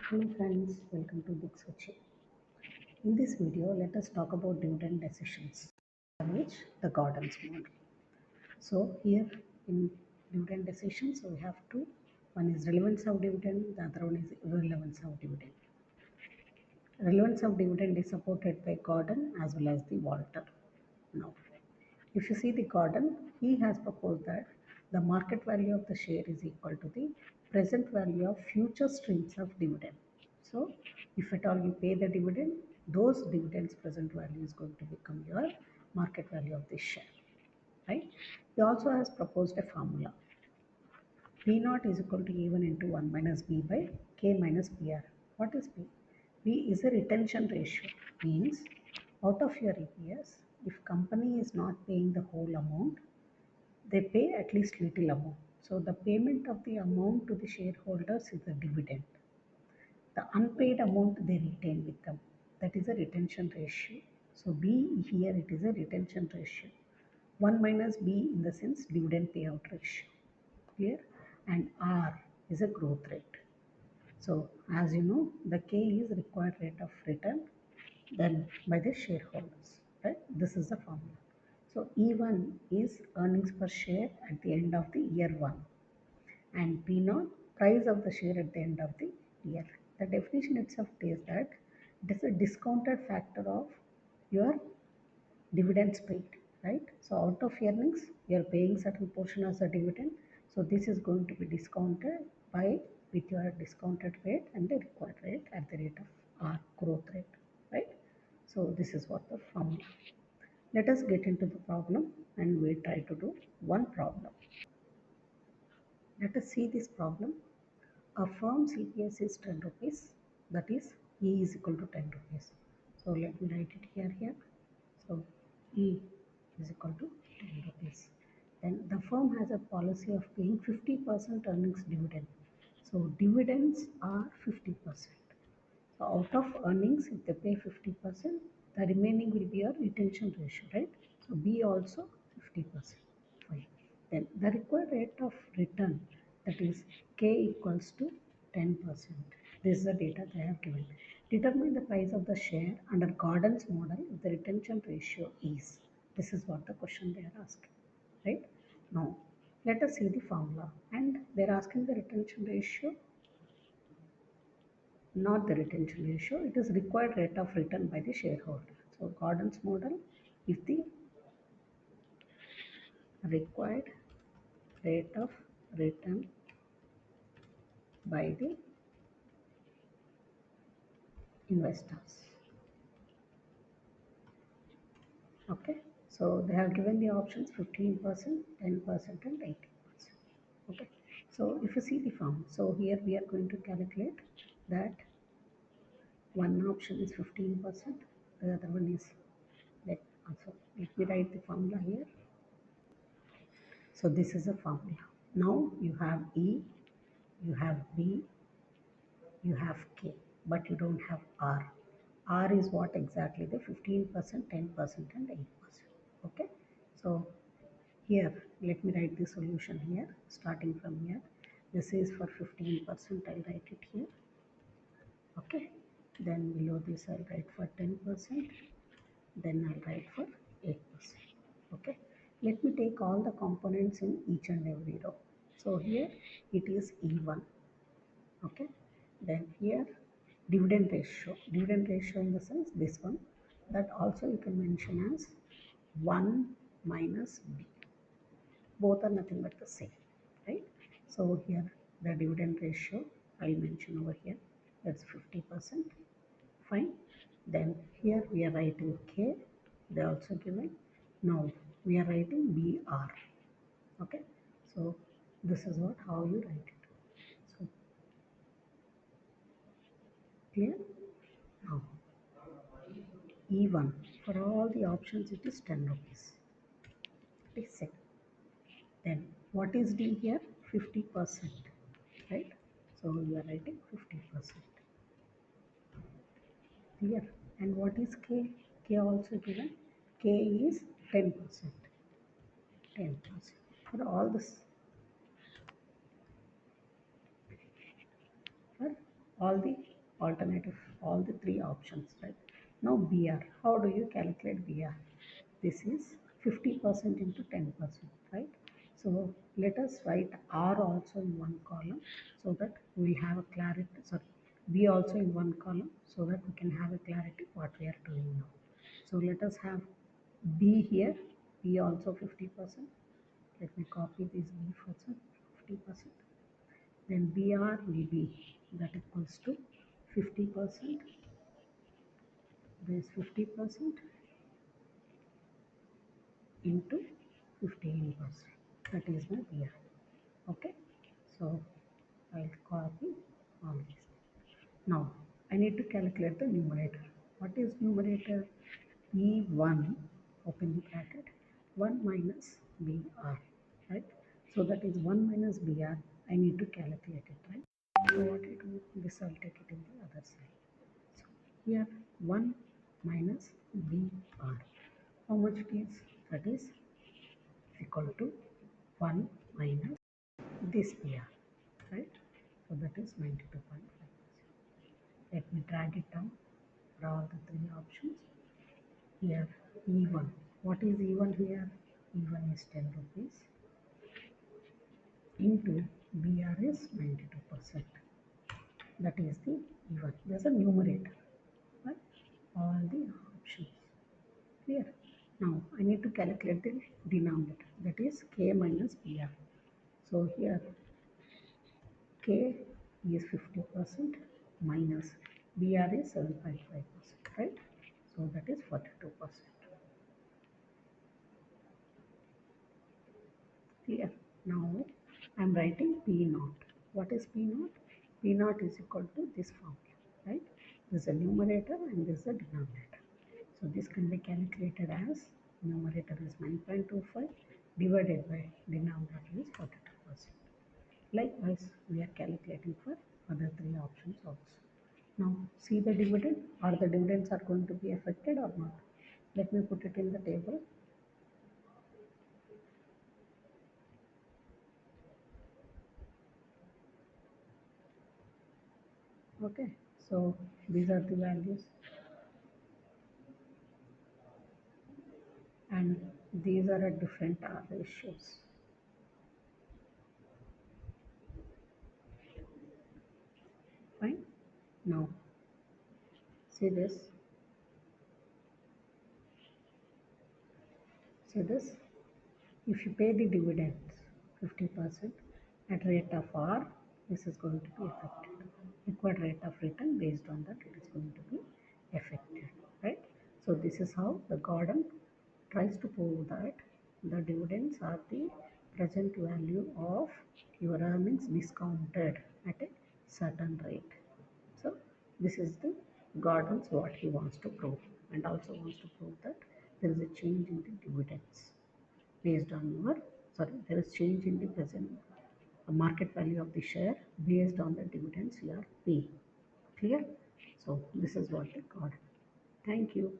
Hello friends, welcome to Big Sochi. In this video, let us talk about dividend decisions, which the Gordon's model. So here in dividend decisions, we have two. One is relevance of dividend, the other one is irrelevance of dividend. Relevance of dividend is supported by Gordon as well as the Walter. Now, if you see the Gordon, he has proposed that the market value of the share is equal to the present value of future streams of dividend. So, if at all you pay the dividend, those dividends present value is going to become your market value of this share, right? He also has proposed a formula. P naught is equal to E1 into 1 minus B by K minus PR. What is P? P is a retention ratio, means out of your EPS, if company is not paying the whole amount, they pay at least little amount. So the payment of the amount to the shareholders is the dividend. The unpaid amount they retain with them. That is a retention ratio. So B here it is a retention ratio. 1 minus B in the sense dividend payout ratio. Clear? And R is a growth rate. So as you know, the K is required rate of return then by the shareholders. Right? This is the formula. So E1 is earnings per share at the end of the year 1 and P0 price of the share at the end of the year. The definition itself says that it is a discounted factor of your dividends paid, right? So out of earnings, you are paying certain portion as a dividend. So this is going to be discounted by with your discounted rate and the required rate at the rate of R growth rate, right? So this is what the formula. Let us get into the problem and we try to do one problem. Let us see this problem. A firm's EPS is 10 rupees, that is E is equal to 10 rupees. So let me write it here. So E is equal to 10 rupees. Then the firm has a policy of paying 50% earnings dividend. So dividends are 50%. So out of earnings, if they pay 50%, the remaining will be your retention ratio, right? So B also 50%. Fine. Then the required rate of return, that is K equals to 10%. This is the data they have given. Determine the price of the share under Gordon's model if the retention ratio is. This is what the question they are asking, right? Now, let us see the formula. And they are asking the retention ratio, not the retention ratio, it is required rate of return by the shareholder. So Gordon's model, if the required rate of return by the investors. Okay, so they have given the options 15%, 10% and 80%. Okay, so if you see the form, so here we are going to calculate that one option is 15%, the other one is let me write the formula here. So this is a formula. Now you have E, you have B, you have K, but you don't have R. R is what exactly? The 15%, 10% and 8%. Okay. So here, let me write the solution here, starting from here. This is for 15%, I'll write it here. Okay. Then below this I'll write for 10%, then I'll write for 8%. Okay. Let me take all the components in each and every row. So here it is E1. Okay, then here dividend ratio in the sense this one, that also you can mention as 1 minus B, both are nothing but the same, right? So here the dividend ratio I'll mention over here, that's 50%. Fine. Then here we are writing K, they also given. Now we are writing BR. Okay, so this is what how you write it. So clear? Now E1 for all the options it is 10 rupees. It is set. Then what is D here? 50%, right? So you are writing 50%. Here. And what is K? K also given. K is 10%. 10%. For all this, for all the alternative, all the three options, right? Now BR, how do you calculate BR? This is 50% into 10%, right? So let us write R also in one column so that we have a clarity, sorry, B also in one column so that we can have a clarity what we are doing now. So let us have B here, B also 50%. Let me copy this B first, 50%. Then BR will be that equals to 50%, this 50% into 15%. That is my BR. Okay, so I'll copy all this. Now I need to calculate the numerator. What is numerator? E1, open the bracket, 1 minus BR, right? So that is 1 minus BR. I need to calculate it, right? So what I do, this I'll take it in the other side. So here 1 minus BR. How much it is? That is equal to 1 minus this BR, right? So that is 92.5%. Let me drag it down for all the three options. Here E1. What is E1 here? E1 is 10 rupees into BR is 92%. That is the E1. There's a numerator, right? All the options. Clear? Now I need to calculate the denominator, that is K minus BR. So here K is 50% minus BR is 7.5%, right? So that is 42%. Clear? Now I am writing P naught. What is P naught? P naught is equal to this formula, right? This is a numerator and this is a denominator. So this can be calculated as numerator is 9.25 divided by denominator is 42%. Likewise, we are calculating for other three options also. Now see the dividend, or the dividends are going to be affected or not. Let me put it in the table. Okay, so these are the values and these are at different R ratios. Fine. Now see this. See this. If you pay the dividends 50% at rate of R, this is going to be affected. Required rate of return based on that it is going to be affected, right? So this is how the Gordon tries to prove that the dividends are the present value of your earnings discounted at a certain rate. So this is the Gordon's what he wants to prove, and also wants to prove that there is a change in the dividends based on your, sorry, there is change in the present market value of the share based on the dividends you are paying. Clear? So this is what they got. Thank you.